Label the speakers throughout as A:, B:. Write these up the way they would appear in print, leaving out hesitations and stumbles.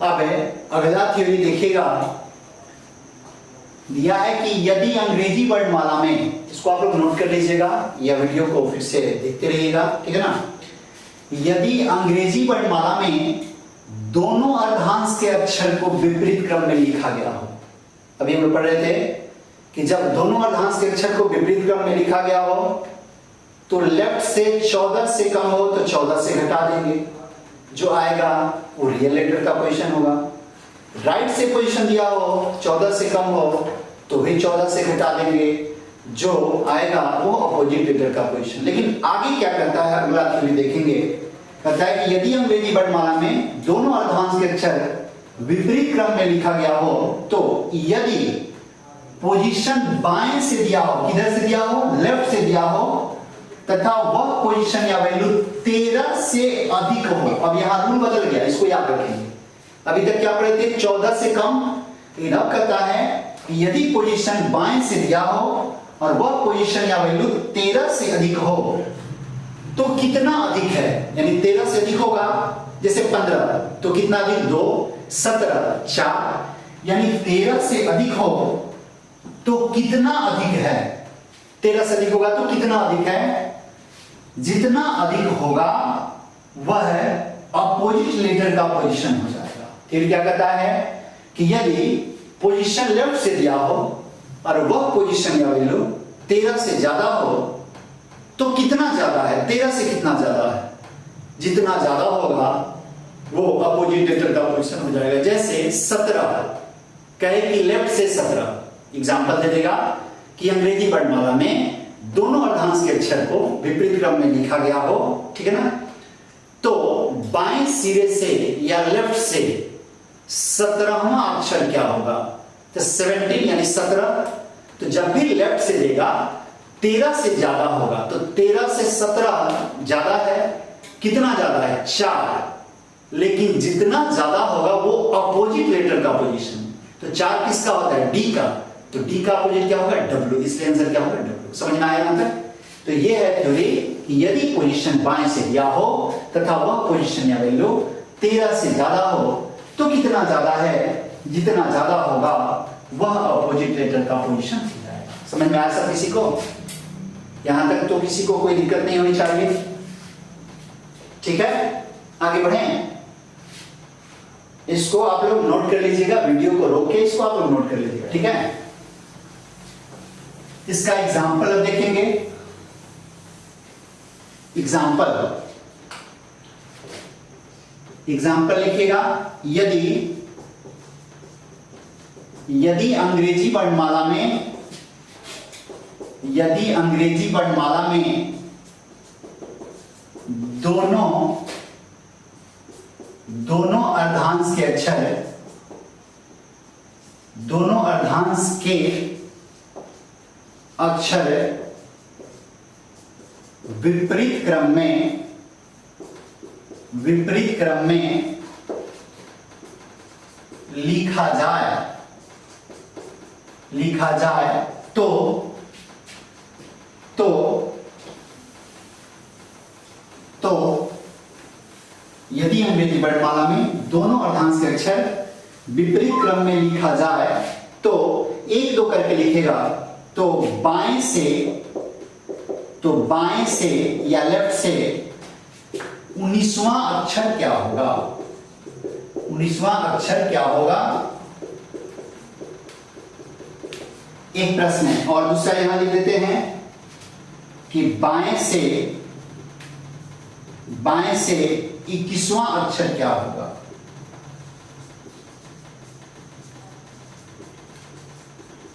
A: अब अगला थ्योरी देखिएगा, दिया है कि यदि अंग्रेजी वर्णमाला में, इसको आप लोग नोट कर लीजिएगा या वीडियो को फिर से देखते रहिएगा, ठीक है ना। यदि अंग्रेजी वर्णमाला में दोनों अर्धांश के अक्षर को विपरीत क्रम में लिखा गया हो, अभी हम लोग पढ़ रहे थे कि जब दोनों अर्धांश के अक्षर को विपरीत क्रम में लिखा गया हो तो लेफ्ट से 14 से कम हो तो 14 से घटा देंगे, जो आएगा वो रियल लेटर का पोजीशन होगा। राइट से पोजीशन दिया हो 14 से कम हो तो भी 14 से घटा देंगे, जो आएगा वो अपोजिट लेटर का पोजीशन। लेकिन आगे क्या करता है, अगला थ्योरी देखेंगे, कहता है कि यदि अंग्रेजी वर्णमाला में दोनों अर्धांश के अक्षर विपरीत क्रम में लिखा गया हो तो यदि पोजीशन बाएं से दिया हो, किधर से दिया हो, लेफ्ट से दिया हो, तथा वह पोजीशन या वैल्यू 13 से अधिक हो। अब यहां रूल बदल गया, इसको याद रखेंगे। अभी तक क्या पढ़े थे, 14 से कम। अब कहता है कि यदि पोजीशन बाएं से दिया हो और वह पोजीशन या वैल्यू 13 से अधिक हो तो कितना अधिक है, यानी 13 से अधिक होगा, जैसे 15 तो कितना अधिक, 2, 17, 4, यानी 13 से अधिक हो तो कितना अधिक है, 13 से अधिक होगा तो कितना अधिक है, जितना अधिक होगा वह अपोजिट लेटर का पोजीशन हो जाएगा। फिर क्या कहता है कि यदि पोजीशन लेफ्ट से दिया हो और वह पोजीशन या वैल्यू 13 से ज्यादा हो तो कितना ज्यादा है, 13 से कितना ज्यादा है, जितना ज्यादा होगा वो अपोजिट लेटर का पोजीशन हो जाएगा। जैसे 17 कहे कि लेफ्ट से 17, एग्जांपल दे देगा कि अंग्रेजी वर्णमाला में दोनों अर्धांश के अक्षर को विपरीत क्रम में लिखा गया हो, ठीक है ना, तो बाएं सिरे से या लेफ्ट से 17वां अक्षर क्या होगा, तो 17 यानी 17। तो जब भी लेफ्ट से देगा 13 से ज्यादा होगा, तो 13 से 17 ज्यादा है, कितना ज्यादा है, 4। लेकिन जितना ज्यादा होगा वो अपोजिट लेटर का पोजीशन। तो 4 किसका होता है, डी का, तो डी का अपोजिट क्या होगा, डब्ल्यू, इसलिए आंसर क्या होगा, डब्ल्यू। समझ में आया यहां तक। तो ये है थ्योरी कि यदि पोजीशन बाएं से दिया हो तथा वह पोजीशन या वैल्यू 13 से ज्यादा हो तो कितना ज्यादा है, जितना ज्यादा होगा वह अपोजिट लेटर का पोजीशन हो जाएगा। समझ में आया सब किसी को, यहां तक तो किसी को कोई दिक्कत नहीं होनी चाहिए, ठीक है। आगे बढ़ें, इसको आप लोग नोट कर लीजिएगा, वीडियो को रोक के इसको आप लोग नोट कर लीजिएगा, ठीक है। इसका एग्जाम्पल अब देखेंगे। एग्जाम्पल लिखिएगा, यदि अंग्रेजी वर्णमाला में दोनों अर्धांश के अक्षर, दोनों अर्धांश के अक्षर विपरीत क्रम में लिखा जाए तो यदि अंग्रेजी वर्णमाला में दोनों अर्धांश के अक्षर विपरीत क्रम में लिखा जाए तो 1-2 करके लिखेगा, तो बाएं से या लेफ्ट से 19वां अक्षर क्या होगा, 19वां अक्षर क्या होगा, एक प्रश्न है। और दूसरा यहां लिख देते हैं कि बाएं से 21वां अक्षर क्या होगा,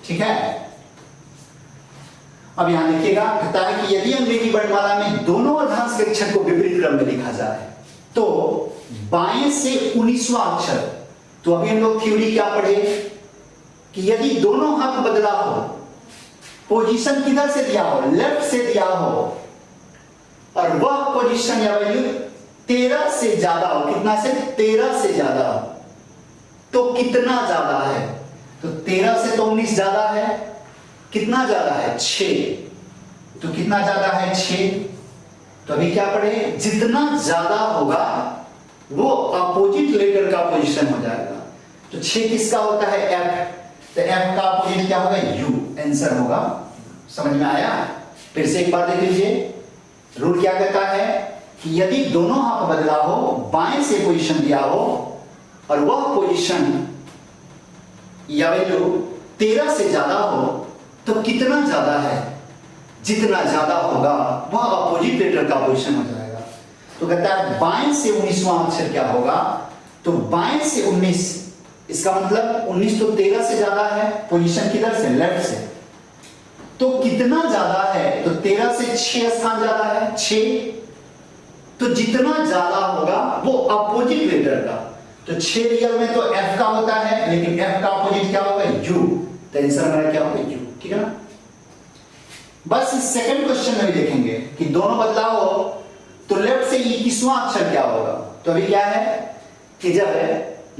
A: ठीक है। अब यहां देखिएगा, कहता है कि यदि अंग्रेजी वर्णमाला में दोनों अर्धांश के अक्षर को विपरीत क्रम में लिखा जाए तो बाएं से 19वां अक्षर, तो अभी हम लोग थ्योरी क्या पढ़े कि यदि दोनों हाथ बदला हो, पोजीशन किधर से दिया हो, लेफ्ट से दिया हो, और वह पोजीशन या वैल्यू 13 से ज्यादा हो, कितना से, 13 से ज्यादा हो, तो कितना ज्यादा है, तो 13 से तो 19 ज्यादा है, कितना ज्यादा है, 6। तो कितना ज्यादा है, 6। तो अभी क्या पढ़े, जितना ज्यादा होगा वो अपोजिट लेटर का पोजीशन हो जाएगा। तो 6 किसका होता है? एफ। तो एफ का अपोजिट क्या होगा? यू। आंसर होगा। समझ में आया? फिर से एक बार देख लीजिए। रूल क्या कहता है कि यदि दोनों हाथ बदला हो, बाएं से पोजीशन दिया हो और वह पोजीशन या वैल्यू 13 से ज्यादा हो, तो कितना ज्यादा है? जितना ज्यादा होगा वह अपोजिट लेटर का पोजीशन हो जाएगा। तो कहता है बाएं से 19वां अक्षर क्या होगा? तो बाएं से 19, इसका मतलब 19 तो 13 से ज्यादा है, पोजीशन किधर से? लेफ्ट से। तो कितना ज्यादा है? तो 13 से 6 स्थान ज्यादा है, 6। तो जितना ज्यादा होगा वो अपोजिट लेटर का। तो 6 रियल में तो एफ का होता है, लेकिन एफ का अपोजिट क्या होगा? यू। तो आंसर हमारा क्या होगा? यू। ठीक है ना? बस इस सेकंड क्वेश्चन में भी देखेंगे कि दोनों बदलाव हो तो लेफ्ट से 21वां अक्षर क्या होगा। तो अभी क्या है कि जब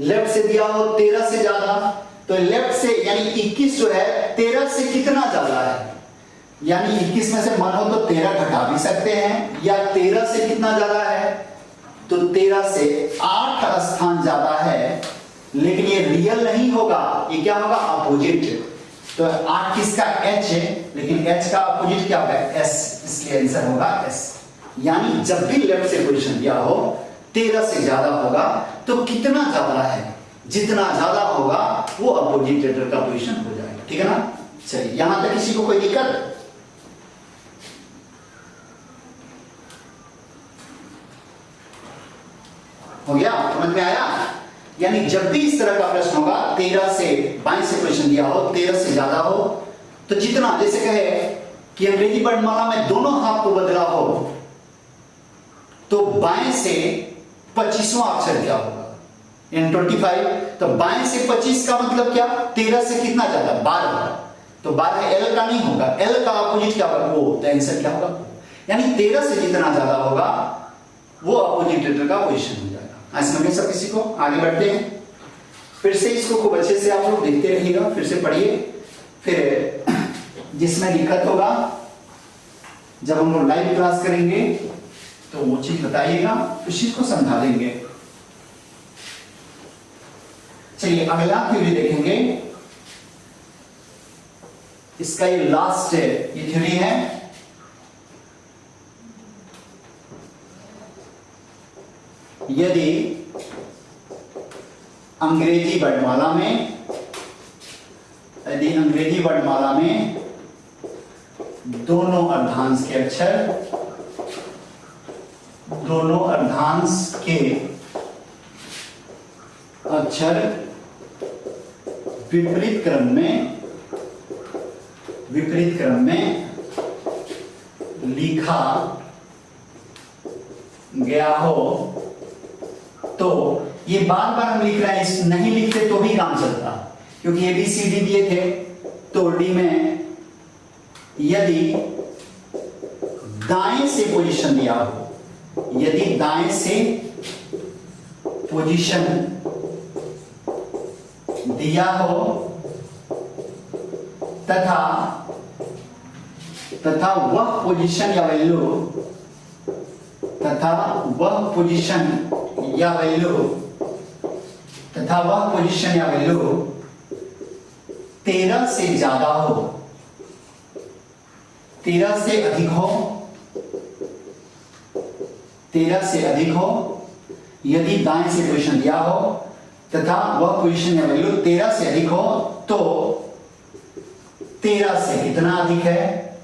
A: लेफ्ट से दिया हो 13 से ज्यादा, तो लेफ्ट से यानी 21 जो है 13 से कितना ज्यादा है? यानी 21 में से मन हो तो 13 घटा भी सकते हैं, या 13 से कितना ज्यादा है? तो 13 से 8 स्थान ज्यादा है, लेकिन ये रियल नहीं होगा, ये क्या होगा? अपोजिट। तो 8 किसका? एच है, लेकिन एच का अपोजिट क्या होगा? एस। इसलिए आंसर होगा एस। यानी जब भी लेफ्ट से पोजीशन दिया हो 13 से ज्यादा होगा, तो कितना ज्यादा है? जितना ज्यादा होगा वो अपोजिट लेटर का पोजीशन हो जाएगा। ठीक है ना? चलिए, यहां तक किसी को कोई दिक्कत? हो गया? समझ में आया? यानी जब भी इस तरह का प्रश्न होगा, 13 से बाएं से पोजीशन दिया हो, 13 से ज्यादा हो, तो जितना, जैसे कहे कि अंग्रेजी वर्णमाला में दोनों हाथ को बदला हो, तो बाएं से 25वां अक्षर क्या होगा? इन 25। तो बाएं से 25 का मतलब क्या? 13 से कितना ज्यादा? 12। तो 12 एल का नहीं होगा, एल का अपोजिट क्या होगा? वो। तो आंसर क्या होगा? यानी 13 से जितना ज्यादा होगा वो अपोजिट लेटर का पोजीशन हो जाएगा। आज समझे सब किसी को? आगे बढ़ते हैं। फिर से इसको खूब अच्छे से आप लोग देखते रहिएगा, फिर से पढ़िए। फिर जिसमें दिक्कत होगा जब हम लोग लाइव क्लास करेंगे तो वो चीज बताइएगा, उस चीज को समझा देंगे। चलिए अगला थ्योरी देखेंगे। इसका ये लास्ट ये थ्योरी है। यदि अंग्रेजी वर्णमाला में दोनों अर्धांश के अक्षर विपरीत क्रम में लिखा गया हो, तो ये बार बार हम लिख रहे हैं, नहीं लिखते तो भी काम चलता, क्योंकि ए बी सी डी दिए थे। तो डी में यदि दाएं से पोजीशन दिया हो, यदि दाएं से पोजीशन दिया हो तथा वह पोजीशन या वैल्यू 13 से ज्यादा हो, 13 से अधिक हो, यदि दाएं से पोजीशन दिया हो तथा वह पोजीशन या वैल्यू 13 से अधिक हो, तो 13 से कितना अधिक है?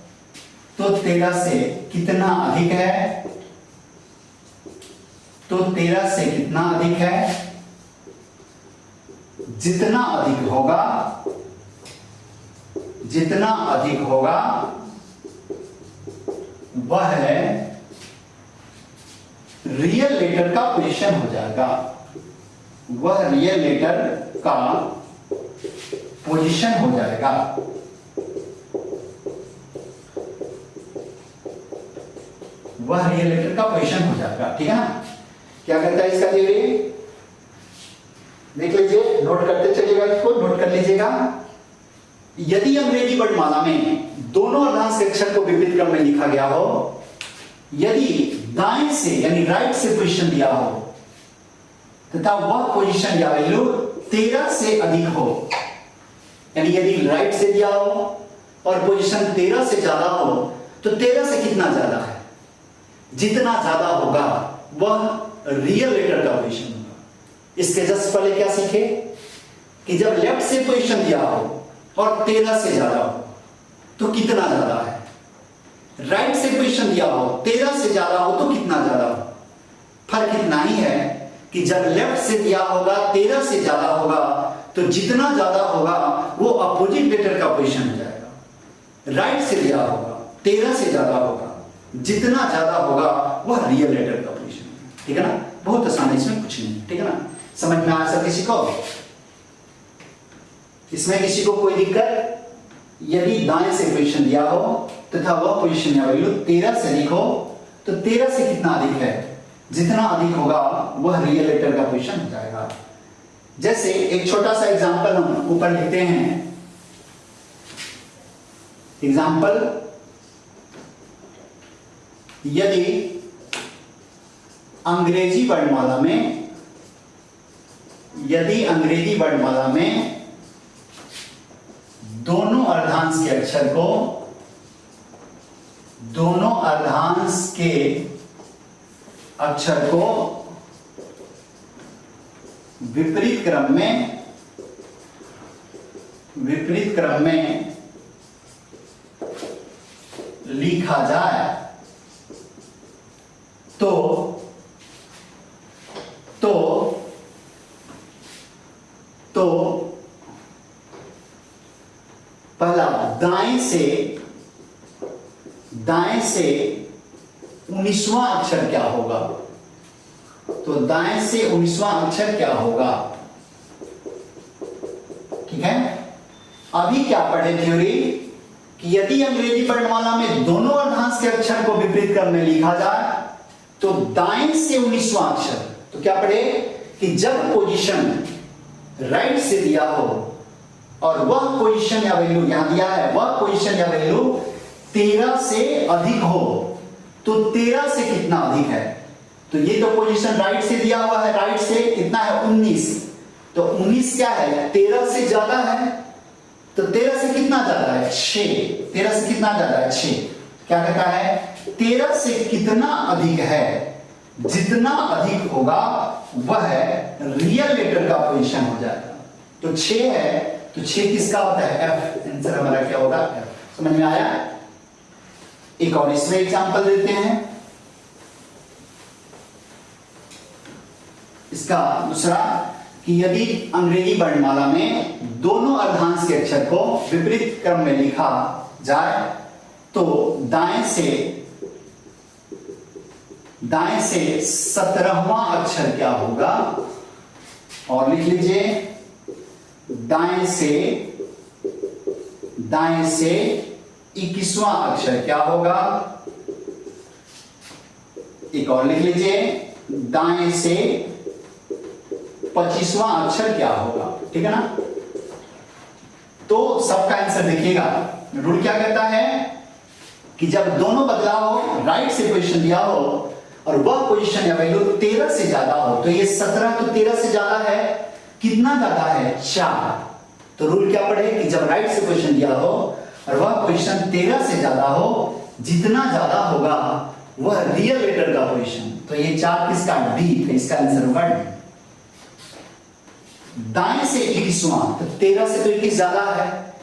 A: तो 13 से कितना अधिक है? तो 13 से कितना अधिक है? जितना अधिक होगा वह है रियल लेटर का पोजीशन हो जाएगा। वह रियल लेटर का पोजीशन हो जाएगा। वह रियल लेटर का पोजीशन हो जाएगा। ठीक है ना? क्या कहता है इसका थ्योरी? देख लीजिए, नोट करते चलिएगा, इसको नोट कर लीजिएगा। यदि अंग्रेजी वर्णमाला में दोनों अर्धांश के अक्षर को विपरीत क्रम में लिखा गया हो, यदि दाएं से यानी राइट से पोजीशन दिया हो, तथा वह पोजीशन या वैल्यू 13 से अधिक हो, यानी यदि राइट से दिया हो और पोजीशन 13 से ज्यादा हो तो 13 से कितना ज्यादा है, जितना ज्यादा होगा वह रियल लेटर का पोजीशन होगा। इसके जस्ट पहले क्या सीखे कि जब लेफ्ट से पोजीशन दिया हो और 13 से ज्यादा हो तो कितना ज्यादा है, राइट से पोजीशन दिया हो 13 से ज्यादा हो तो कितना ज्यादा हो। फर्क इतना ही है कि जब लेफ्ट से दिया होगा 13 से ज्यादा होगा तो जितना ज्यादा होगा वो अपोजिट लेटर का पोजीशन हो जाएगा। राइट से दिया होगा 13 से ज्यादा होगा, जितना ज्यादा होगा वह रियल लेटर का पोजीशन है। ठीक है ना, बहुत आसान है, इसमें कुछ नहीं। ठीक है ना, समझ में आ सब किसी को? इसमें किसी को कोई दिक्कत? यदि दाएं से पोजीशन दिया हो तथा वह पोजीशन या वैल्यू 13 से अधिक हो तो 13 से कितना अधिक है, जितना अधिक होगा वह रियल लेटर का पोजीशन हो जाएगा। जैसे एक छोटा सा एग्जांपल हम ऊपर लिखते हैं। एग्जांपल, यदि अंग्रेजी वर्णमाला में दोनों अर्धांश के अक्षर को विपरीत क्रम में लिखा जाए तो पहला दाएं से 19वां अक्षर क्या होगा, तो दाएं से 19वां अक्षर क्या होगा। ठीक है, अभी क्या पढ़े थ्योरी कि यदि अंग्रेजी वर्णमाला में दोनों अर्धांश के अक्षर को विपरीत क्रम में लिखा जाए तो दाएं से 19वां अक्षर, तो क्या पढ़े कि जब पोजीशन राइट से दिया हो और वह पोजीशन या वैल्यू यहां दिया है, वह पोजीशन या वैल्यू 13 से अधिक हो तो 13 से कितना अधिक है, तो ये तो पोजीशन राइट से दिया हुआ है, राइट से कितना है 19, तो 19 क्या है 13 से ज्यादा है, तो 13 से कितना ज्यादा है 6, 13 से कितना ज्यादा है 6। क्या कहता है 13 से कितना अधिक है, जितना अधिक होगा वह रियल लेटर का पोजीशन हो जाएगा। तो 6 है तो 6 किसका होता है F, आंसर हमारा क्या होगा F। समझ में आया? एक और इसमें एग्जांपल देते हैं। इसका दूसरा कि यदि अंग्रेजी वर्णमाला में दोनों अर्धांश के अक्षर को विपरीत क्रम में लिखा जाए तो दाएं से 17वां अक्षर क्या होगा, और लिख लीजिए दाएं से 21वां अक्षर क्या होगा, एक और लिख लीजिए दाएं से 25वां अक्षर क्या होगा। ठीक है ना, तो सबका आंसर देखिएगा। रूल क्या कहता है कि जब दोनों बदलाव हो, राइट से पोजीशन दिया हो और वह पोजीशन या वैल्यू 13 से ज्यादा हो, तो ये 17 तो 13 से ज्यादा है, कितना ज्यादा है 4, तो रूल क्या पढ़े कि जब राइट से पोजीशन दिया हो और वह पोजीशन 13 से ज्यादा हो, जितना ज्यादा होगा वह रियल लेटर का पोजीशन, तो ये 4 किसका डी, तो इसका आंसर होगा डी। दाएं से 21वां, तो 13 से तो 21 ज्यादा है,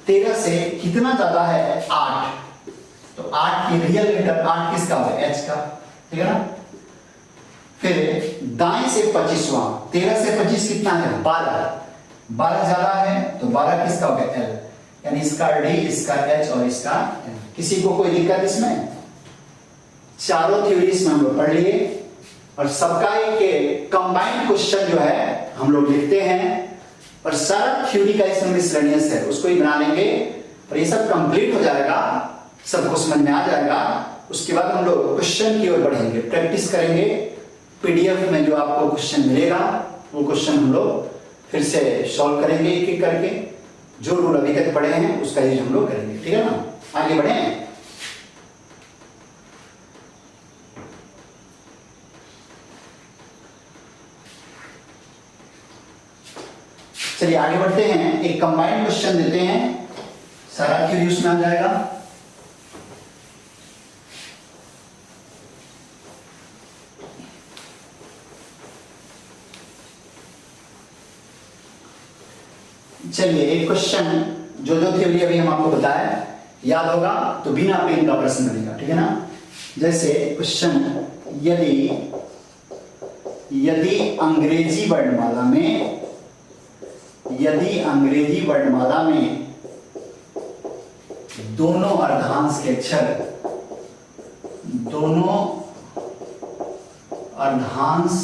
A: 13 से कितना ज्यादा है 8, तो 8 की रियल लेटर 8 किसका होगा एच का। ठीक है ना, फिर दाएं से 25वां, 13 से 25 कितना है 12 ज्यादा है तो 12 किसका होगा एल, यानी इसका डी, इसका एच और इसका एल। किसी को कोई दिक्कत इसमें? चारों थ्योरीज में हम लोग पढ़ लिए और सबका एक कंबाइंड क्वेश्चन जो है हम लोग लिखते हैं और सारा थ्योरी का इसमें मिसलेनियस है उसको ही बना लेंगे और ये सब कंप्लीट हो जाएगा, सबको समझ में आ जाएगा। उसके बाद हम लोग क्वेश्चन की ओर बढ़ेंगे, प्रैक्टिस करेंगे। पीडीएफ में जो आपको क्वेश्चन मिलेगा वो क्वेश्चन हम लोग फिर से सॉल्व करेंगे एक एक करके, जो रूल अभी तक पढ़े हैं उसका यूज हम लोग करेंगे। ठीक है ना, आगे बढ़े। चलिए आगे बढ़ते हैं, एक कंबाइंड क्वेश्चन देते हैं, सारा थ्योरी उसमें आ जाएगा। चलिए एक क्वेश्चन जो थ्योरी अभी हम आपको बताया याद होगा तो बिना पेन का प्रश्न बनेगा, ठीक है ना। जैसे क्वेश्चन, यदि अंग्रेजी वर्णमाला में दोनों अर्धांश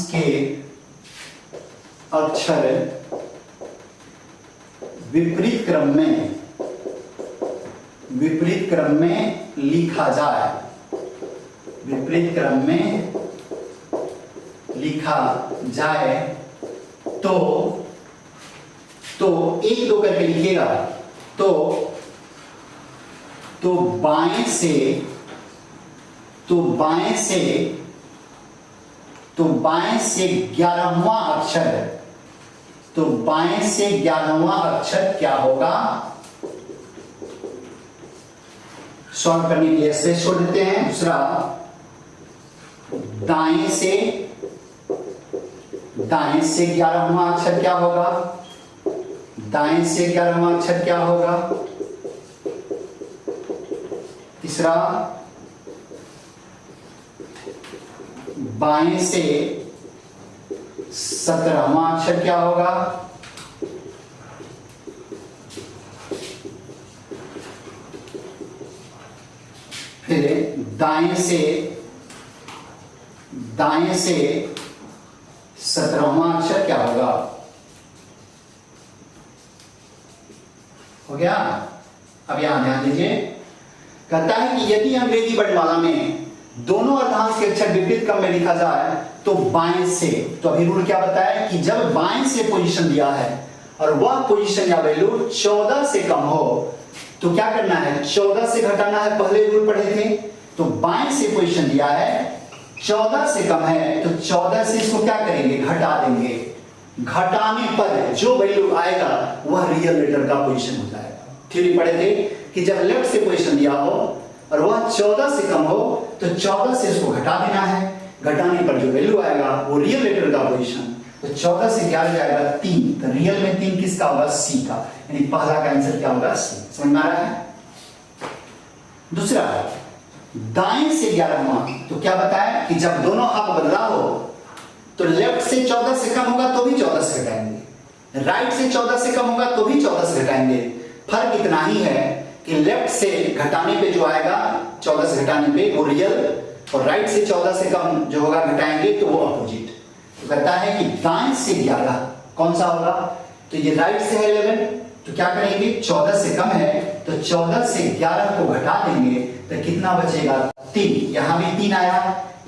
A: के अक्षर विपरीत क्रम में लिखा जाए तो एक दो करके लिखिएगा, तो बाएं से 11वां अक्षर क्या होगा। सॉल्व करने के लिए से छोड़ देते हैं। दूसरा, दाएं से 11वां अक्षर क्या होगा, तीसरा, बाएं से 17वां अक्षर क्या होगा, फिर दाएं से 17वां अक्षर क्या होगा। हो गया। अब यहां ध्यान दीजिए, कहता है कि यदि अंग्रेजी वर्णमाला में दोनों अर्धांश के अक्षर विपरीत क्रम में लिखा जाए तो बाएं से, तो अभी रूल क्या बताया कि जब बाएं से पोजीशन दिया है और वह पोजीशन या वैल्यू 14 से कम हो तो क्या करना है, 14 से घटाना है। पहले रूल पढ़े थे, तो बाएं से पोजीशन दिया है, 14 से कम है तो 14 से इसको क्या करेंगे, घटा देंगे। घटाने पर जो वैल्यू आएगा वह रियल लेटर का पोजीशन हो जाएगा। थ्योरी पढ़े थे कि जब लेफ्ट से पोजीशन दिया हो और वह 14 से कम हो तो 14 से इसको घटा देना है। घटाने पर जो वैल्यू आएगा वो रियल लेटर का पोजीशन, तो 14 से क्या हो जाएगा, 3। तो रियल में 3 किसका होगा, सी का, यानी पहला का आंसर क्या होगा, सी। समझ में आ रहा है। दूसरा, दाएं से 11वां, तो क्या बताया कि जब दोनों हाथ बदला हो तो लेफ्ट से 14 से कम होगा तो भी 14 से घटाएंगे, राइट से 14 से कम होगा तो भी 14 से घटाएंगे। फर्क इतना ही है कि लेफ्ट से घटाने पे जो आएगा 14 से घटाने पे वो रियल, और राइट से 14 से कम जो होगा घटाएंगे तो वो अपोजिट। तो कहता है कि दाएं से 11 कौन सा होगा, तो ये राइट से है 11, तो क्या करेंगे, 14 से कम है तो 14 से 11 को घटा देंगे तो कितना बचेगा, 3। यहां भी 3 आया,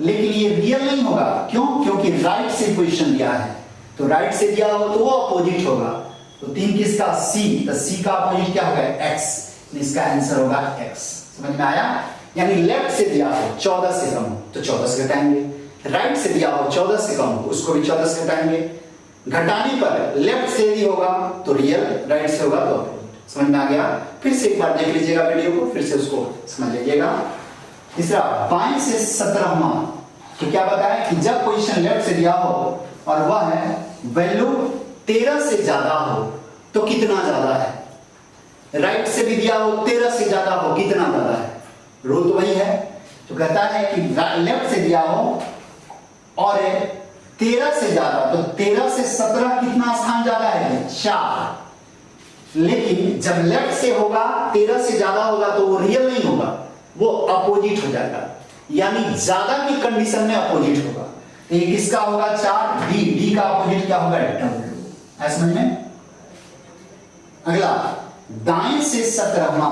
A: लेकिन ये रियल नहीं होगा। क्यों, क्योंकि राइट से पोजीशन दिया है, तो राइट से दिया हो तो वो अपोजिट होगा। तो 3 किसका, सी, तो सी का अपोजिट क्या होगा, एक्स। इसका आंसर होगा एक्स। समझ में आया। यानी लेफ्ट से दिया हो 14 से कम हो तो 14 से घटाएंगे, राइट से दिया हो 14 से कम हो उसको भी 14 से घटाएंगे। घटाने पर लेफ्ट से यदि होगा तो रियल, राइट से होगा तो अपोजिट। समझ में आ गया। फिर से एक बार देख लीजिएगा वीडियो को, फिर से उसको समझ लीजिएगा। तीसरा, बाएं से 17वां, तो क्या बताया कि जब पोजीशन लेफ्ट से दिया हो और वह है वैल्यू 13 से ज्यादा हो तो कितना ज्यादा है, राइट से भी दिया हो 13 से ज्यादा हो कितना ज्यादा है, रूल तो वही है। तो कहता है कि लेफ्ट से दिया हो और 13 से ज्यादा, तो 13 से 17 कितना स्थान ज्यादा है, 4। लेकिन जब लेफ्ट से होगा 13 से ज्यादा होगा तो वो रियल नहीं होगा, वो अपोजिट हो जाएगा, यानी ज्यादा की कंडीशन में अपोजिट होगा। तो ये किसका होगा, 4, डी। डी का अपोजिट क्या होगा, डब्ल्यू। ऐसा समझ में। अगला, दाएं से 17वां,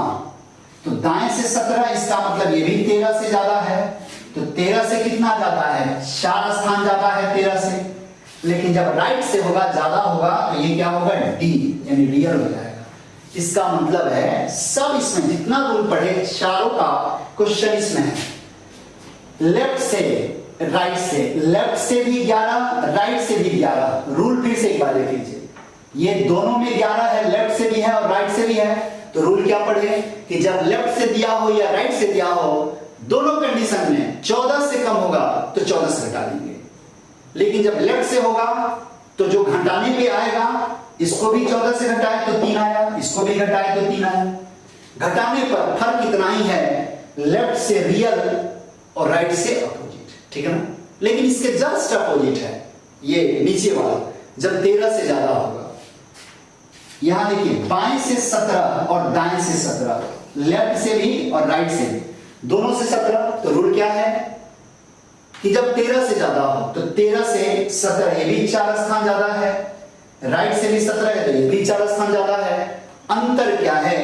A: तो दाएं से 17, इसका मतलब ये भी 13 से ज्यादा है, तो 13 से कितना ज्यादा है, 4 स्थान ज्यादा है 13 से। लेकिन जब राइट से होगा ज्यादा होगा तो ये क्या होगा, डी, यानी रियल हो जाएगा। इसका मतलब है सब इसमें जितना रूल पढ़े चारों का क्वेश्चन इसमें है। लेफ्ट से राइट से, लेफ्ट से भी 11, राइट से भी 11। रूल फिर से एक बार देख लीजिए, ये दोनों में 11 है, लेफ्ट से भी है और राइट से भी है। तो रूल क्या पढ़े कि जब लेफ्ट से दिया हो या राइट से दिया हो, दोनों कंडीशन में 14 से कम होगा तो 14 से घटा देंगे। लेकिन जब लेफ्ट से होगा तो जो घटाने पे आएगा, इसको भी 14 से घटाए तो 3 आया, इसको भी घटाए तो 3 आया। घटाने पर फर्क इतना ही है, लेफ्ट से रियल और राइट से अपोजिट, ठीक है ना। लेकिन इसके जस्ट अपोजिट है ये नीचे वाला, जब 13 से ज्यादा होगा। यहां देखिए, बाएं से 17 और दाएं से 17, लेफ्ट से भी और राइट से भी, दोनों से 17। तो रूल क्या है कि जब 13 से ज्यादा हो तो 13 से 17 ये भी 4 स्थान ज्यादा है, राइट से भी 17 है तो ये भी 4 स्थान ज्यादा है। अंतर क्या है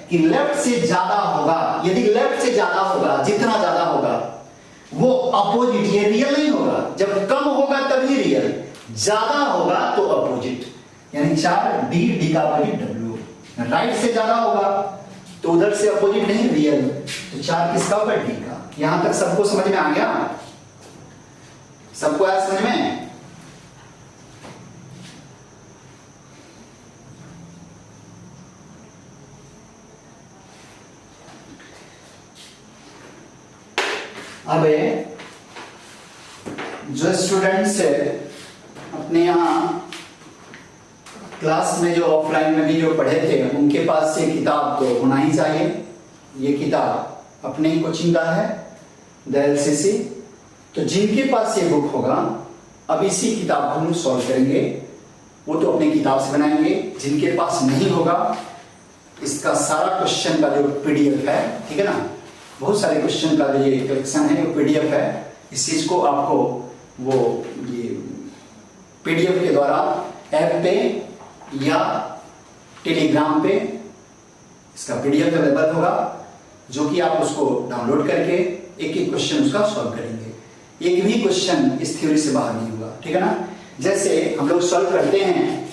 A: कि लेफ्ट से ज्यादा होगा, यदि लेफ्ट से ज्यादा होगा, जितना ज्यादा होगा वो अपोजिट, ये रियल नहीं होगा। जब कम होगा तभी रियल, ज्यादा होगा तो अपोजिट, यानी 4 डी का अपोजिट डब्ल्यू। राइट से ज्यादा होगा तो उधर से अपोजिट नहीं, रियल, तो 4 किसका होगा, डी का। यहां तक सबको समझ में आ गया? सबको आया समझ में? अब जो स्टूडेंट्स अपने यहाँ क्लास में जो ऑफलाइन में भी जो पढ़े थे, उनके पास ये किताब तो होना ही चाहिए। ये किताब अपने ही कोचिंग का है, द एलसीसी। तो जिनके पास ये बुक होगा, अब इसी किताब को हम सॉल्व करेंगे, वो तो अपने किताब से बनाएंगे। जिनके पास नहीं होगा, इसका सारा क्वेश्चन का जो पीडीएफ है, ठीक है ना, बहुत सारे क्वेश्चन का जो ये कलेक्शन है, वो पीडीएफ है। इस चीज को आपको वो ये पीडीएफ के द्वारा ऐप पे या टेलीग्राम पे इसका पीडीएफ अवेलेबल होगा, जो कि आप उसको डाउनलोड करके एक एक क्वेश्चन उसका सॉल्व करेंगे। एक भी क्वेश्चन इस थ्योरी से बाहर नहीं होगा, ठीक है ना। जैसे हम लोग सॉल्व करते हैं,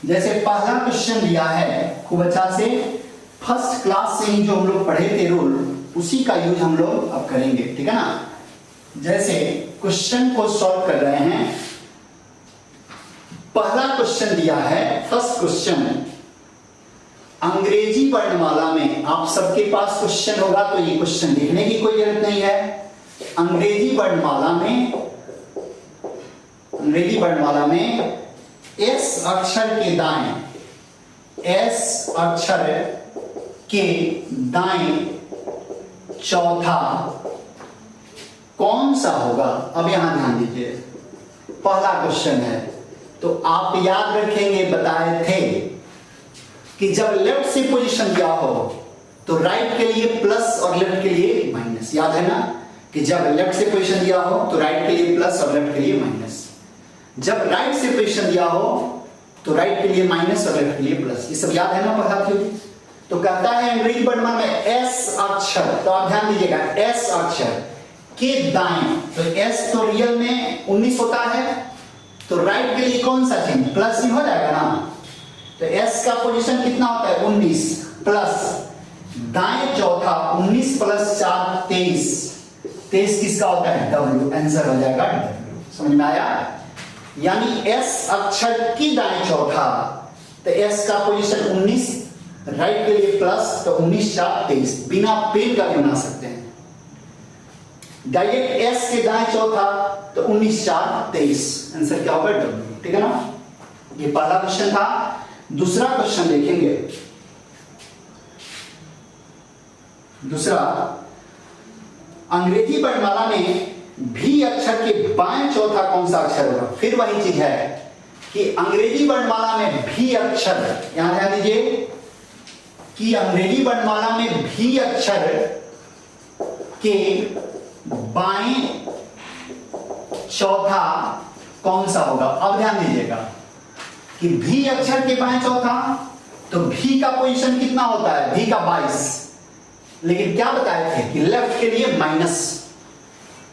A: जैसे पहला क्वेश्चन लिया है खूब अच्छा से, फर्स्ट क्लास से ही जो हम लोग पढ़े थे रूल, उसी का यूज हम लोग अब करेंगे, ठीक है ना। जैसे क्वेश्चन को सॉल्व कर रहे हैं, पहला क्वेश्चन दिया है, फर्स्ट क्वेश्चन अंग्रेजी वर्णमाला में। आप सबके पास क्वेश्चन होगा तो ये क्वेश्चन लिखने की कोई जरूरत नहीं है। अंग्रेजी वर्णमाला में एस अक्षर के दाएं, एस अक्षर के दाएं चौथा कौन सा होगा? अब यहां ध्यान दीजिए, पहला क्वेश्चन है तो आप याद रखेंगे, बताए थे कि जब लेफ्ट से पोजीशन दिया हो तो राइट के लिए प्लस और लेफ्ट के लिए माइनस। याद है ना कि जब लेफ्ट से पोजीशन दिया हो तो राइट के लिए प्लस और लेफ्ट के लिए माइनस। जब राइट से पोजीशन दिया हो तो राइट के लिए माइनस और लेफ्ट के लिए प्लस। ये सब याद है ना पढ़ा थ्योरी। तो कहता है अंग्रेजी वर्णमाला में एस अक्षर, तो आप ध्यान दीजिएगा, एस अक्षर के दाएं, तो एस तो रियल में 19 होता है, तो राइट के लिए कौन सा चिन्ह, प्लस ही हो जाएगा ना। तो एस का पोजीशन कितना होता है, 19 प्लस दाएं चौथा, 19 प्लस 4 23, 23 किसका होता है, डब्ल्यू। आंसर हो जाएगा डब्ल्यू। समझ में आया? यानी एस अक्षर की दाएं चौथा, तो एस का पोजीशन 19, राइट के लिए प्लस, तो 19 4 23, बिना पेन का भी बना सकते हैं। डायरेक्ट एस के दाएं चौथा तो 19 4 23, आंसर क्या होगा, डब्ल्यू। ठीक है ना। ये पहला क्वेश्चन था। दूसरा क्वेश्चन देखेंगे। दूसरा, अंग्रेजी वर्णमाला में भी अक्षर के बाएं चौथा कौन सा अक्षर होगा। फिर वही चीज है कि अंग्रेजी वर्णमाला में भी अक्षर, यहां ध्यान दीजिए कि अंग्रेजी वर्णमाला में भी अक्षर के बाएं चौथा कौन सा होगा। अब ध्यान दीजिएगा कि भी अक्षर के बाएं चौथा, तो भी का पोजीशन कितना होता है, भी का 22, लेकिन क्या बताए थे कि लेफ्ट के लिए माइनस,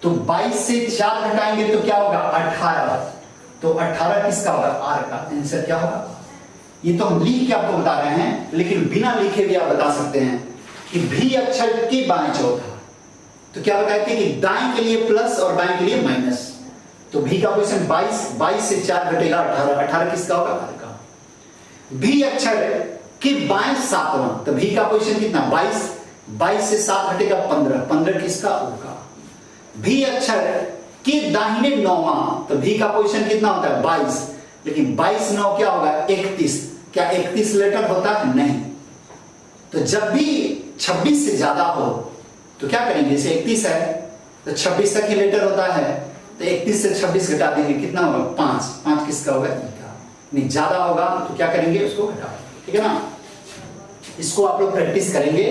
A: तो 22 से 4 घटाएंगे तो क्या होगा, 18, तो 18 किसका होगा, आर का। आंसर क्या होगा। ये तो हम लिख के आपको बता रहे हैं, लेकिन बिना लिखे भी आप बता सकते हैं कि भी अक्षर के बाएं चौथा, तो क्या बताया कि दाएं के लिए प्लस और बाएं के लिए माइनस। तो भी का पोजीशन 22, 22 से 4 घटेगा 18, 18 किसका होगा? आर का। भी अक्षर के बाएं सातवां, तो भी का पोजीशन कितना? 22, 22 से 7 घटेगा 15, 15 किसका? ओ का। भी अक्षर के दाहिने नौवां, तो भी का पोजीशन कितना होता है? 22, लेकिन 22 9 क्या होगा? 31। क्या 31 लेटर होता है? नहीं। तो जब भी 26 से ज्यादा हो तो क्या करेंगे? जैसे 31 है तो 26 तक ही लेटर होता है, तो 31 से 26 घटा देंगे, कितना होगा? 5, 5 किसका होगा? ई का। नहीं ज्यादा होगा तो क्या करेंगे? उसको घटा देंगे, ठीक है ना। इसको आप लोग प्रैक्टिस करेंगे,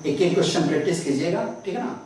A: एक एक क्वेश्चन प्रैक्टिस कीजिएगा, ठीक है ना।